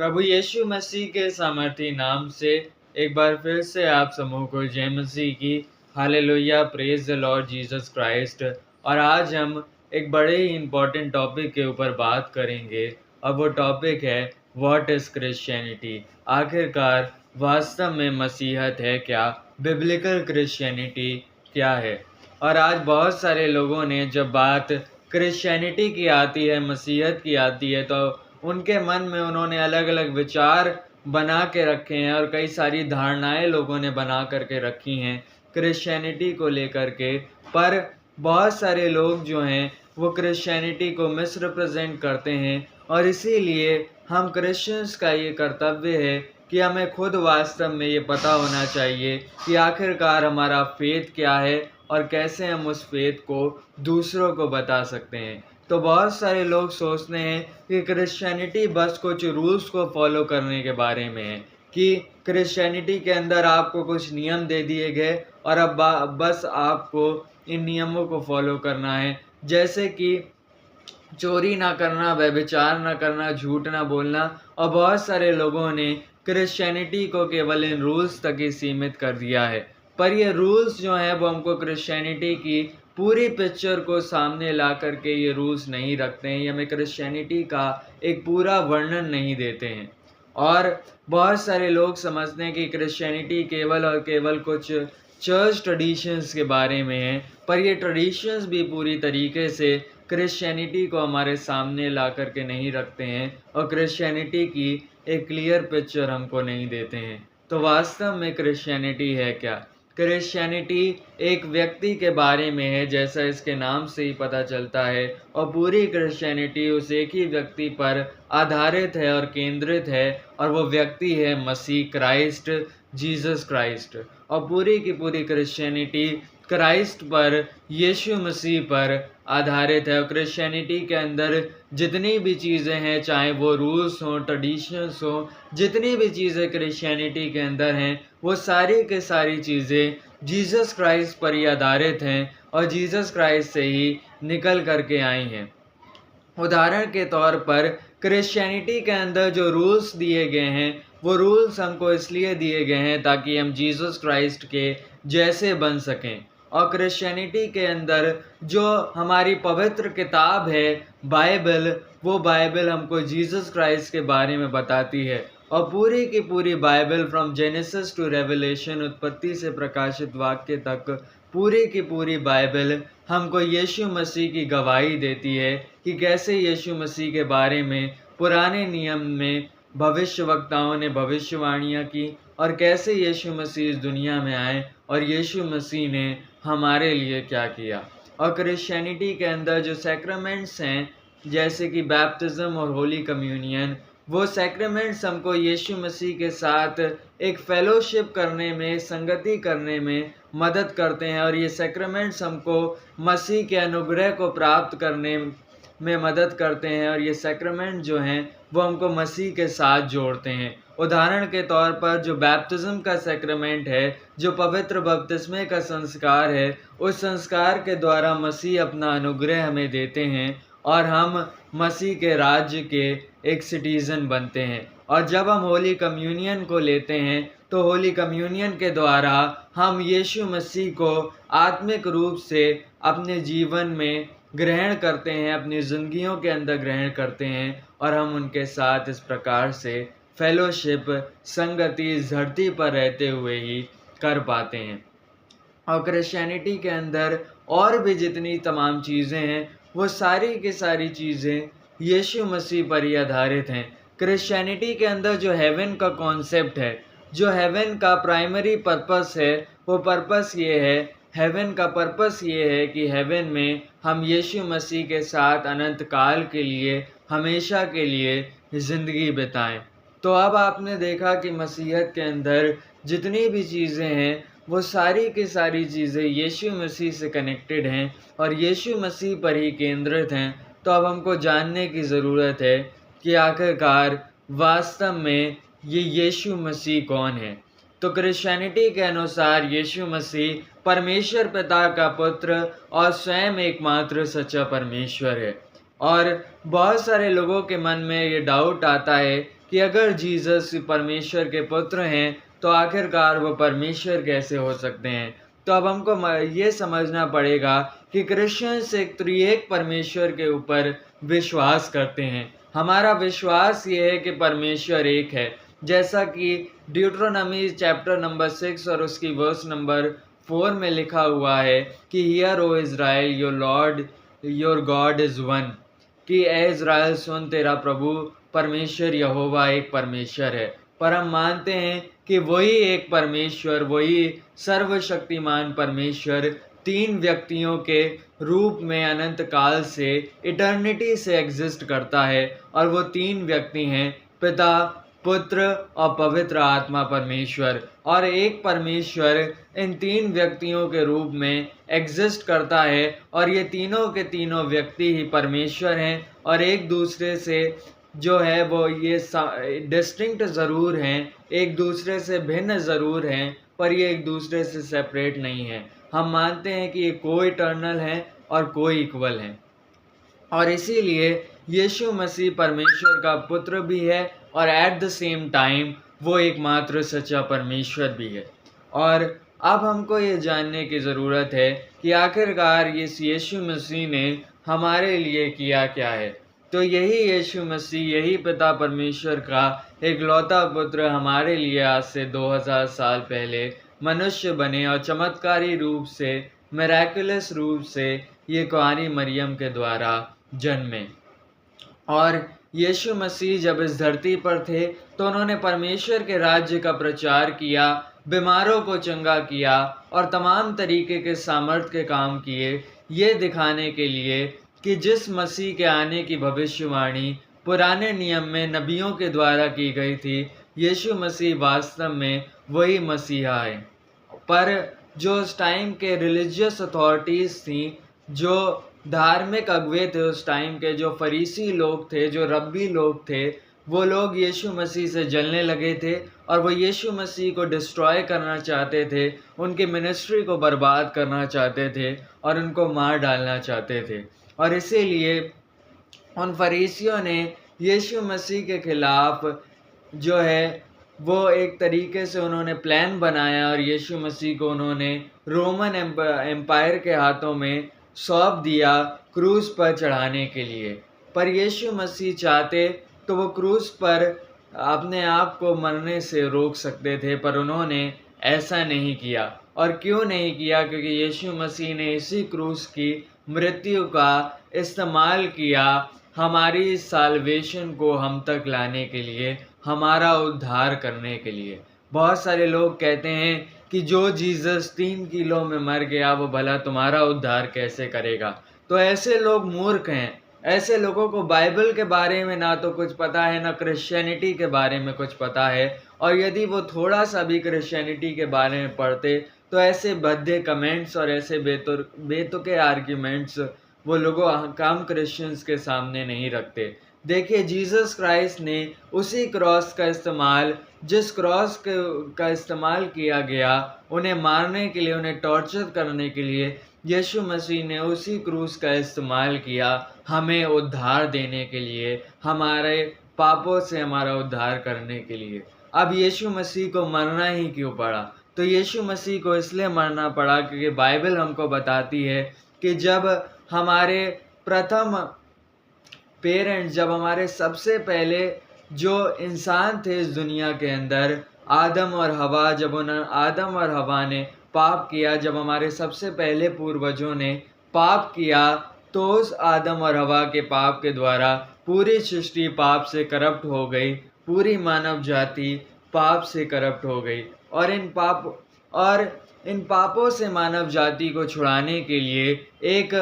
प्रभु यीशु मसीह के सामर्थी नाम से एक बार फिर से आप समूह को जय मसीह की। Hallelujah, praise the Lord Jesus Christ. और आज हम एक बड़े ही इम्पोर्टेंट टॉपिक के ऊपर बात करेंगे और वो टॉपिक है व्हाट इज क्रिश्चियनिटी। आखिरकार वास्तव में मसीहत है क्या, बिब्लिकल क्रिश्चियनिटी क्या है। और आज बहुत सारे लोगों ने जब बात क्रिश्चियनिटी की आती है, मसीहत की आती है, तो उनके मन में उन्होंने अलग अलग विचार बना के रखे हैं और कई सारी धारणाएं लोगों ने बना करके रखी हैं क्रिश्चियनिटी को लेकर के। पर बहुत सारे लोग जो हैं वो क्रिश्चियनिटी को मिसरिप्रेजेंट करते हैं और इसीलिए हम क्रिश्चियंस का ये कर्तव्य है कि हमें खुद वास्तव में ये पता होना चाहिए कि आखिरकार हमारा फेथ क्या है और कैसे हम उस फेथ को दूसरों को बता सकते हैं। तो बहुत सारे लोग सोचते हैं कि क्रिश्चियनिटी बस कुछ रूल्स को फॉलो करने के बारे में है, कि क्रिश्चियनिटी के अंदर आपको कुछ नियम दे दिए गए और अब बस आपको इन नियमों को फॉलो करना है, जैसे कि चोरी ना करना, व्यभिचार ना करना, झूठ ना बोलना। और बहुत सारे लोगों ने क्रिश्चियनिटी को केवल इन रूल्स तक ही सीमित कर दिया है। पर ये रूल्स जो हैं वो हमको क्रिश्चियनिटी की पूरी पिक्चर को सामने ला करके ये रूल्स नहीं रखते हैं, ये हमें क्रिश्चियनिटी का एक पूरा वर्णन नहीं देते हैं। और बहुत सारे लोग समझते हैं कि क्रिश्चियनिटी केवल और केवल कुछ चर्च ट्रेडिशंस के बारे में है, पर ये ट्रेडिशंस भी पूरी तरीके से क्रिश्चियनिटी को हमारे सामने ला करके नहीं रखते हैं और क्रिश्चियनिटी की एक क्लियर पिक्चर हमको नहीं देते हैं। तो वास्तव में क्रिश्चियनिटी है क्या? क्रिश्चियनिटी एक व्यक्ति के बारे में है, जैसा इसके नाम से ही पता चलता है, और पूरी क्रिश्चियनिटी उस एक ही व्यक्ति पर आधारित है और केंद्रित है, और वो व्यक्ति है मसीह क्राइस्ट, जीसस क्राइस्ट। और पूरी की पूरी क्रिश्चियनिटी क्राइस्ट पर, यीशु मसीह पर आधारित है। और क्रिश्चियनिटी के अंदर जितनी भी चीज़ें हैं, चाहे वो रूल्स हों, ट्रेडिशंस हों, जितनी भी चीज़ें क्रिश्चियनिटी के अंदर हैं, वो सारी के सारी चीज़ें जीसस क्राइस्ट पर ही आधारित हैं और जीसस क्राइस्ट से ही निकल करके आई हैं। उदाहरण के तौर पर क्रिश्चियनिटी के अंदर जो रूल्स दिए गए हैं, वो रूल्स हमको इसलिए दिए गए हैं ताकि हम जीसस क्राइस्ट के जैसे बन सकें। और क्रिश्चियनिटी के अंदर जो हमारी पवित्र किताब है बाइबल, वो बाइबल हमको जीसस क्राइस्ट के बारे में बताती है। और पूरी की पूरी Bible from Genesis to Revelation, उत्पत्ति से प्रकाशित वाक्य तक, पूरी की पूरी बाइबल हमको यीशु मसीह की गवाही देती है कि कैसे यीशु मसीह के बारे में पुराने नियम में भविष्यवक्ताओं ने भविष्यवाणियाँ की और कैसे यीशु मसीह इस दुनिया में आए और यीशु मसीह ने हमारे लिए क्या किया। और क्रिश्चियनिटी के अंदर जो सैक्रामेंट्स हैं, जैसे कि बैप्टिज्म और होली कम्युनियन, वो सैक्रामेंट्स हमको यीशु मसीह के साथ एक फेलोशिप करने में, संगति करने में मदद करते हैं। और ये सैक्रामेंट्स हमको मसीह के अनुग्रह को प्राप्त करने में मदद करते हैं। और ये सैक्रामेंट जो हैं वो हमको मसीह के साथ जोड़ते हैं। उदाहरण के तौर पर जो बैप्टिज्म का सैक्रामेंट है, जो पवित्र बपतिस्मे का संस्कार है, उस संस्कार के द्वारा मसीह अपना अनुग्रह हमें देते हैं और हम मसीह के राज्य के एक सिटीज़न बनते हैं। और जब हम होली कम्युनियन को लेते हैं, तो होली कम्युनियन के द्वारा हम यीशु मसीह को आत्मिक रूप से अपने जीवन में ग्रहण करते हैं, अपनी ज़िंदगियों के अंदर ग्रहण करते हैं, और हम उनके साथ इस प्रकार से फेलोशिप, संगति इस धरती पर रहते हुए ही कर पाते हैं। और क्रिश्चियनिटी के अंदर और भी जितनी तमाम चीज़ें हैं, वो सारी की सारी चीज़ें यीशु मसीह पर ही आधारित हैं। क्रिश्चियनिटी के अंदर जो हेवन का कॉन्सेप्ट है, जो हेवन का प्राइमरी पर्पस है, वो पर्पस ये है, हेवन का पर्पस ये है कि हेवन में हम यीशु मसीह के साथ अनंत काल के लिए, हमेशा के लिए ज़िंदगी बिताएं। तो अब आपने देखा कि मसीहत के अंदर जितनी भी चीज़ें हैं, वो सारी की सारी चीज़ें यीशु मसीह से कनेक्टेड हैं और यीशु मसीह पर ही केंद्रित हैं। तो अब हमको जानने की ज़रूरत है कि आखिरकार वास्तव में ये यीशु मसीह कौन है। तो क्रिश्चियनिटी के अनुसार यीशु मसीह परमेश्वर पिता का पुत्र और स्वयं एकमात्र सच्चा परमेश्वर है। और बहुत सारे लोगों के मन में ये डाउट आता है कि अगर जीसस परमेश्वर के पुत्र हैं तो आखिरकार वो परमेश्वर कैसे हो सकते हैं। तो अब हमको ये समझना पड़ेगा कि क्रिश्चियंस एक त्रिएक परमेश्वर के ऊपर विश्वास करते हैं। हमारा विश्वास ये है कि परमेश्वर एक है, जैसा कि ड्यूट्रोनॉमी चैप्टर नंबर 6 और उसकी वर्स नंबर 4 में लिखा हुआ है कि hear O Israel your Lord your God is one, कि ए इज़राइल सुन, तेरा प्रभु परमेश्वर यहोवा एक परमेश्वर है। पर हम मानते हैं कि वही एक परमेश्वर, वही सर्वशक्तिमान परमेश्वर तीन व्यक्तियों के रूप में अनंत काल से, इटर्निटी से एग्जिस्ट करता है। और वो तीन व्यक्ति हैं, पिता, पुत्र और पवित्र आत्मा परमेश्वर। और एक परमेश्वर इन तीन व्यक्तियों के रूप में एग्जिस्ट करता है, और ये तीनों के तीनों व्यक्ति ही परमेश्वर हैं और एक दूसरे से जो है वो ये डिस्टिंक्ट ज़रूर हैं, एक दूसरे से भिन्न ज़रूर हैं, पर ये एक दूसरे से सेपरेट नहीं है। हम मानते हैं कि ये को इटर्नल हैं और को इक्वल हैं, और इसीलिए यीशु मसीह परमेश्वर का पुत्र भी है और एट द सेम टाइम वो एकमात्र सच्चा परमेश्वर भी है। और अब हमको ये जानने की ज़रूरत है कि आखिरकार इस यीशु मसीह ने हमारे लिए किया क्या है। तो यही यीशु मसीह, यही पिता परमेश्वर का इकलौता पुत्र हमारे लिए आज से 2000 साल पहले मनुष्य बने और चमत्कारी रूप से, मिरेकुलस रूप से ये कुंवारी मरियम के द्वारा जन्मे। और यीशु मसीह जब इस धरती पर थे तो उन्होंने परमेश्वर के राज्य का प्रचार किया, बीमारों को चंगा किया और तमाम तरीके के सामर्थ के काम किए, ये दिखाने के लिए कि जिस मसीह के आने की भविष्यवाणी पुराने नियम में नबियों के द्वारा की गई थी, यीशु मसीह वास्तव में वही मसीहा है। पर जो उस टाइम के रिलीजियस अथॉरिटीज़ थी, जो धार्मिक अगुवे थे उस टाइम के, जो फरीसी लोग थे, जो रब्बी लोग थे, वो लोग यीशु मसीह से जलने लगे थे और वो यीशु मसीह को डिस्ट्रॉय करना चाहते थे, उनकी मिनिस्ट्री को बर्बाद करना चाहते थे और उनको मार डालना चाहते थे। और इसीलिए उन फरीसियों ने यीशु मसीह के खिलाफ जो है वो एक तरीके से उन्होंने प्लान बनाया और यीशु मसीह को उन्होंने रोमन एम्पायर के हाथों में सौंप दिया क्रूस पर चढ़ाने के लिए। पर यीशु मसीह चाहते तो वो क्रूस पर अपने आप को मरने से रोक सकते थे, पर उन्होंने ऐसा नहीं किया। और क्यों नहीं किया? क्योंकि यीशु मसीह ने इसी क्रूस की मृत्यु का इस्तेमाल किया हमारी साल्वेशन को हम तक लाने के लिए, हमारा उद्धार करने के लिए। बहुत सारे लोग कहते हैं कि जो जीसस 3 किलो में मर गया वो भला तुम्हारा उद्धार कैसे करेगा। तो ऐसे लोग मूर्ख हैं। ऐसे लोगों को बाइबल के बारे में ना तो कुछ पता है, ना क्रिश्चियनिटी के बारे में कुछ पता है। और यदि वो थोड़ा सा भी क्रिश्चियनिटी के बारे में पढ़ते तो ऐसे भद्दे कमेंट्स और ऐसे बेतुके आर्ग्यूमेंट्स वो लोगों काम क्रिश्चियंस के सामने नहीं रखते। देखिए, जीसस क्राइस्ट ने उसी क्रॉस का इस्तेमाल, जिस क्रॉस का इस्तेमाल किया गया उन्हें मारने के लिए, उन्हें टॉर्चर करने के लिए, यीशु मसीह ने उसी क्रूस का इस्तेमाल किया हमें उद्धार देने के लिए, हमारे पापों से हमारा उद्धार करने के लिए। अब यीशु मसीह को मरना ही क्यों पड़ा? तो यीशु मसीह को इसलिए मरना पड़ा क्योंकि बाइबल हमको बताती है कि जब हमारे प्रथम पेरेंट्स, जब हमारे सबसे पहले जो इंसान थे इस दुनिया के अंदर, आदम और हवा, जब आदम और हवा ने पाप किया, जब हमारे सबसे पहले पूर्वजों ने पाप किया, तो उस आदम और हवा के पाप के द्वारा पूरी सृष्टि पाप से करप्ट हो गई, पूरी मानव जाति पाप से करप्ट हो गई। और इन पापों से मानव जाति को छुड़ाने के लिए एक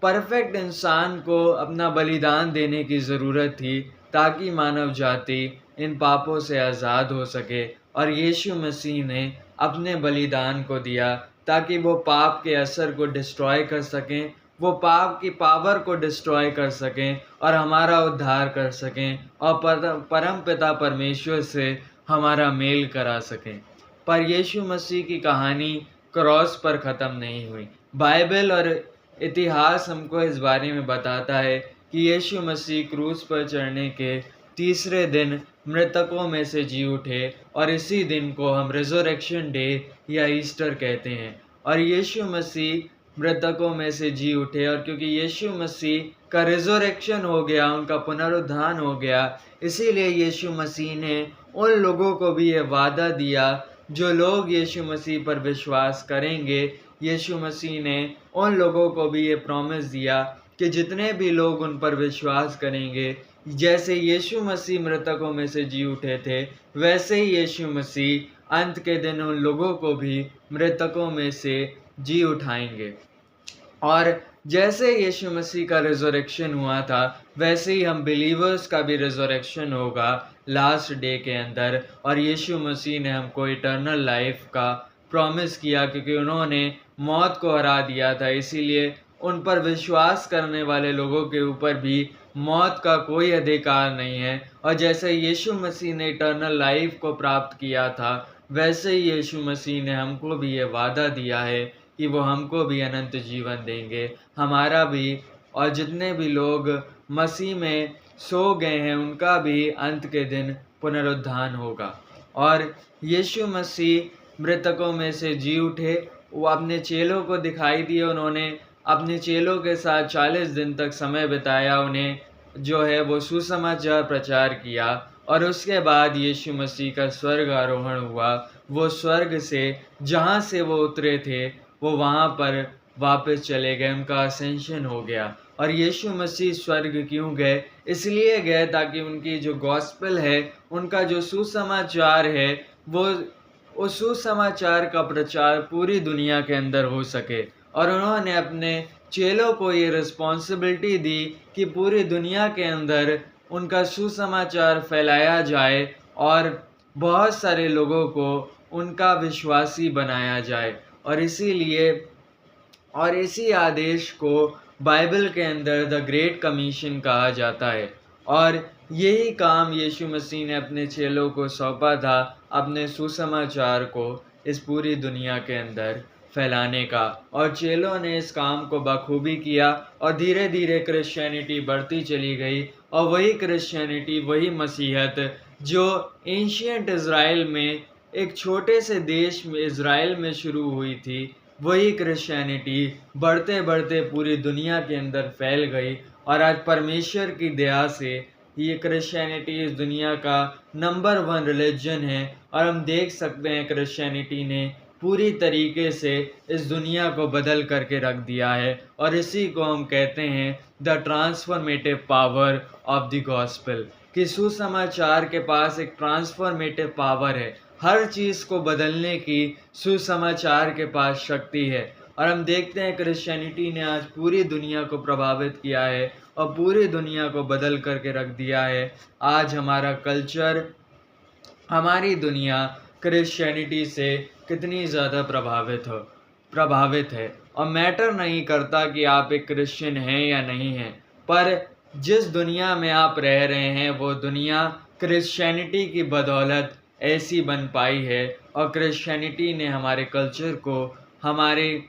परफेक्ट इंसान को अपना बलिदान देने की ज़रूरत थी, ताकि मानव जाति इन पापों से आज़ाद हो सके। और यीशु मसीह ने अपने बलिदान को दिया ताकि वो पाप के असर को डिस्ट्रॉय कर सकें, वो पाप की पावर को डिस्ट्रॉय कर सकें और हमारा उद्धार कर सकें और परम पिता परमेश्वर से हमारा मेल करा सकें। पर यीशु मसीह की कहानी क्रॉस पर ख़त्म नहीं हुई। बाइबल और इतिहास हमको इस बारे में बताता है कि यीशु मसीह क्रूस पर चढ़ने के तीसरे दिन मृतकों में से जी उठे और इसी दिन को हम रिजरेक्शन डे या ईस्टर कहते हैं। और यीशु मसीह मृतकों में से जी उठे, और क्योंकि यीशु मसीह का रिजरेक्शन हो गया, उनका पुनरुत्थान हो गया, इसीलिए यीशु मसीह ने उन लोगों को भी ये वादा दिया जो लोग यीशु मसीह पर विश्वास करेंगे। यीशु मसीह ने उन लोगों को भी ये प्रॉमिस दिया कि जितने भी लोग उन पर विश्वास करेंगे, जैसे यीशु मसीह मृतकों में से जी उठे थे, वैसे ही यीशु मसीह अंत के दिन उन लोगों को भी मृतकों में से जी उठाएंगे। और जैसे यीशु मसीह का रिजरेक्शन हुआ था, वैसे ही हम बिलीवर्स का भी रिजरेक्शन होगा लास्ट डे के अंदर। और यीशु मसीह ने हमको इटर्नल लाइफ का प्रॉमिस किया, क्योंकि उन्होंने मौत को हरा दिया था, इसीलिए उन पर विश्वास करने वाले लोगों के ऊपर भी मौत का कोई अधिकार नहीं है। और जैसे यीशु मसीह ने इटर्नल लाइफ को प्राप्त किया था, वैसे ही यीशु मसीह ने हमको भी ये वादा दिया है कि वो हमको भी अनंत जीवन देंगे, हमारा भी, और जितने भी लोग मसीह में सो गए हैं उनका भी अंत के दिन पुनरुत्थान होगा। और यीशु मसीह मृतकों में से जी उठे, वो अपने चेलों को दिखाई दिए, उन्होंने अपने चेलों के साथ 40 दिन तक समय बिताया, उन्हें जो है वो सुसमाचार प्रचार किया। और उसके बाद यीशु मसीह का स्वर्ग आरोहण हुआ, वो स्वर्ग से जहाँ से वो उतरे थे वो वहाँ पर वापस चले गए, उनका असेंशन हो गया। और यीशु मसीह स्वर्ग क्यों गए? इसलिए गए ताकि उनकी जो गॉस्पेल है, उनका जो सुसमाचार है, वो उस सुसमाचार का प्रचार पूरी दुनिया के अंदर हो सके। और उन्होंने अपने चेलों को ये रिस्पॉन्सिबिलिटी दी कि पूरी दुनिया के अंदर उनका सुसमाचार फैलाया जाए और बहुत सारे लोगों को उनका विश्वासी बनाया जाए। और इसीलिए और इसी आदेश को बाइबल के अंदर द ग्रेट कमीशन कहा जाता है। और यही काम यीशु मसीह ने अपने चेलों को सौंपा था, अपने सुसमाचार को इस पूरी दुनिया के अंदर फैलाने का। और चेलों ने इस काम को बखूबी किया और धीरे धीरे क्रिश्चियनिटी बढ़ती चली गई। और वही क्रिश्चियनिटी, वही मसीहत जो एंशियंट इज़राइल में, एक छोटे से देश में इज़राइल में शुरू हुई थी, वही क्रिश्चियनिटी बढ़ते बढ़ते पूरी दुनिया के अंदर फैल गई। और आज परमेश्वर की दया से ये क्रिश्चियनिटी इस दुनिया का नंबर 1 रिलीजन है। और हम देख सकते हैं क्रिश्चियनिटी ने पूरी तरीके से इस दुनिया को बदल करके रख दिया है। और इसी को हम कहते हैं the transformative power of the gospel, कि सुसमाचार के पास एक ट्रांसफॉर्मेटिव पावर है, हर चीज़ को बदलने की सुसमाचार के पास शक्ति है। और हम देखते हैं क्रिश्चियनिटी ने आज पूरी दुनिया को प्रभावित किया है और पूरी दुनिया को बदल करके रख दिया है। आज हमारा कल्चर, हमारी दुनिया क्रिश्चियनिटी से कितनी ज़्यादा प्रभावित है। और मैटर नहीं करता कि आप एक क्रिश्चियन हैं या नहीं हैं, पर जिस दुनिया में आप रह रहे हैं वो दुनिया क्रिश्चियनिटी की बदौलत ऐसी बन पाई है। और क्रिश्चियनिटी ने हमारे कल्चर को, हमारी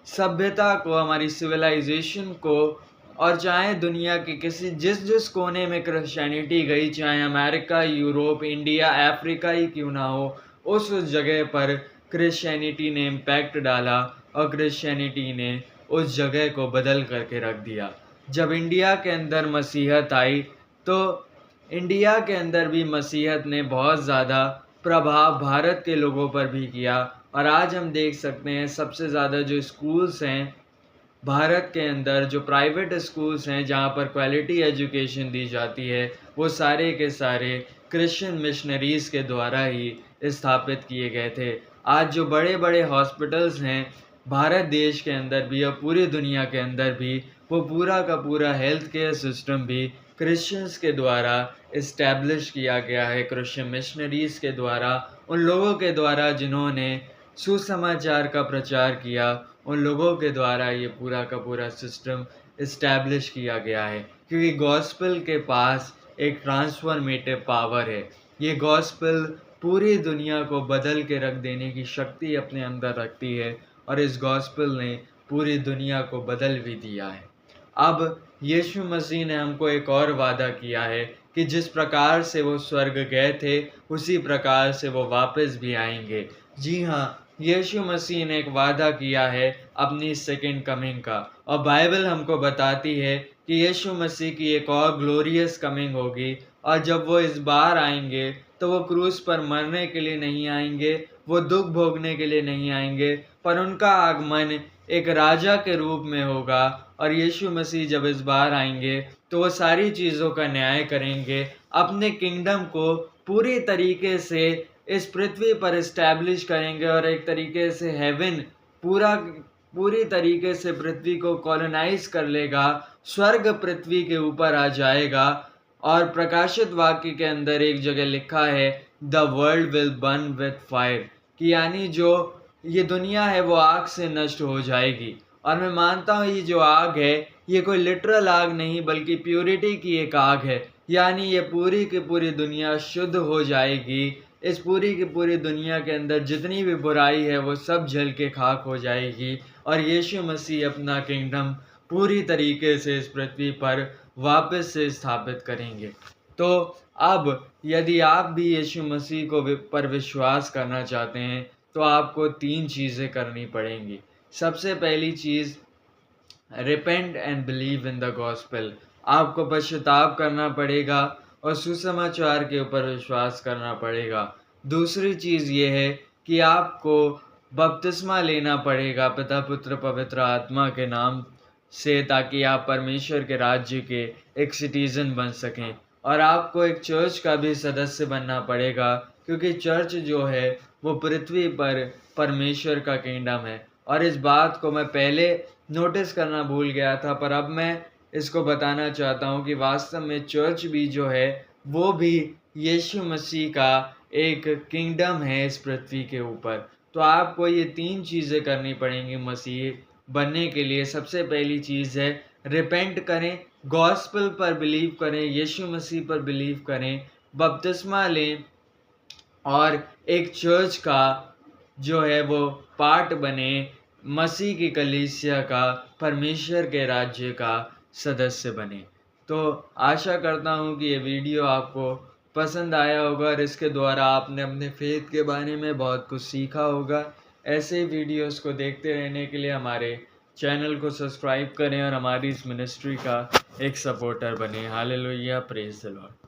सभ्यता को, हमारी सिविलाइजेशन को, और चाहे दुनिया के जिस कोने में क्रिश्चियनिटी गई, चाहे अमेरिका, यूरोप, इंडिया, अफ्रीका ही क्यों ना हो, उस जगह पर क्रिश्चियनिटी ने इम्पैक्ट डाला और क्रिश्चियनिटी ने उस जगह को बदल करके रख दिया। जब इंडिया के अंदर मसीहत आई, तो इंडिया के अंदर भी मसीहत ने बहुत ज़्यादा प्रभाव भारत के लोगों पर भी किया। और आज हम देख सकते हैं सबसे ज़्यादा जो स्कूल्स हैं भारत के अंदर, जो प्राइवेट स्कूल्स हैं जहाँ पर क्वालिटी एजुकेशन दी जाती है, वो सारे के सारे क्रिश्चियन मिशनरीज़ के द्वारा ही स्थापित किए गए थे। आज जो बड़े बड़े हॉस्पिटल्स हैं भारत देश के अंदर भी और पूरी दुनिया के अंदर भी, वो पूरा का पूरा हेल्थ केयर सिस्टम भी क्रिश्चियंस के द्वारा इस्टेब्लिश किया गया है, क्रिश्चियन मिशनरीज़ के द्वारा, उन लोगों के द्वारा जिन्होंने सुसमाचार का प्रचार किया, उन लोगों के द्वारा ये पूरा का पूरा सिस्टम इस्टेब्लिश किया गया है। क्योंकि गॉस्पेल के पास एक ट्रांसफॉर्मेटिव पावर है। ये गॉस्पेल पूरी दुनिया को बदल के रख देने की शक्ति अपने अंदर रखती है, और इस गॉस्पेल ने पूरी दुनिया को बदल भी दिया है। अब यीशु मसीह ने हमको एक और वादा किया है कि जिस प्रकार से वो स्वर्ग गए थे उसी प्रकार से वो वापस भी आएंगे। जी हाँ, यीशु मसीह ने एक वादा किया है अपनी सेकंड कमिंग का, और बाइबल हमको बताती है कि यीशु मसीह की एक और ग्लोरियस कमिंग होगी। और जब वो इस बार आएंगे तो वो क्रूस पर मरने के लिए नहीं आएंगे, वो दुख भोगने के लिए नहीं आएंगे, पर उनका आगमन एक राजा के रूप में होगा। और यीशु मसीह जब इस बार आएंगे तो वो सारी चीज़ों का न्याय करेंगे, अपने किंगडम को पूरी तरीके से इस पृथ्वी पर इस्टेब्लिश करेंगे, और एक तरीके से हेवन पूरी तरीके से पृथ्वी को कॉलोनाइज कर लेगा, स्वर्ग पृथ्वी के ऊपर आ जाएगा। और प्रकाशित वाक्य के अंदर एक जगह लिखा है the world will burn with fire, कि यानी जो ये दुनिया है वो आग से नष्ट हो जाएगी। और मैं मानता हूँ ये जो आग है ये कोई लिटरल आग नहीं बल्कि प्योरिटी की एक आग है, यानी ये पूरी की पूरी दुनिया शुद्ध हो जाएगी। इस पूरी की पूरी दुनिया के अंदर जितनी भी बुराई है वो सब जल के खाक हो जाएगी, और यीशु मसीह अपना किंगडम पूरी तरीके से इस पृथ्वी पर वापस से स्थापित करेंगे। तो अब यदि आप भी यीशु मसीह को पर विश्वास करना चाहते हैं तो आपको 3 चीज़ें करनी पड़ेंगी। सबसे पहली चीज़, repent and believe in the gospel. आपको पश्चाताप करना पड़ेगा और सुसमाचार के ऊपर विश्वास करना पड़ेगा। दूसरी चीज़ ये है कि आपको बपतिस्मा लेना पड़ेगा पिता पुत्र पवित्र आत्मा के नाम से, ताकि आप परमेश्वर के राज्य के एक सिटीजन बन सकें। और आपको एक चर्च का भी सदस्य बनना पड़ेगा, क्योंकि चर्च जो है वो पृथ्वी पर परमेश्वर का किंगडम है। और इस बात को मैं पहले नोटिस करना भूल गया था, पर अब मैं इसको बताना चाहता हूँ कि वास्तव में चर्च भी जो है वो भी यीशु मसीह का एक किंगडम है इस पृथ्वी के ऊपर। तो आपको ये 3 चीज़ें करनी पड़ेंगी मसीह बनने के लिए। सबसे पहली चीज़ है रिपेंट करें, गॉस्पेल पर बिलीव करें, यीशु मसीह पर बिलीव करें, बपतिस्मा लें, और एक चर्च का जो है वो पार्ट बने, मसीह की कलीसिया का, परमेश्वर के राज्य का सदस्य बने। तो आशा करता हूँ कि ये वीडियो आपको पसंद आया होगा और इसके द्वारा आपने अपने फेथ के बारे में बहुत कुछ सीखा होगा। ऐसे ही वीडियोस को देखते रहने के लिए हमारे चैनल को सब्सक्राइब करें और हमारी इस मिनिस्ट्री का एक सपोर्टर बने। Hallelujah, praise the Lord.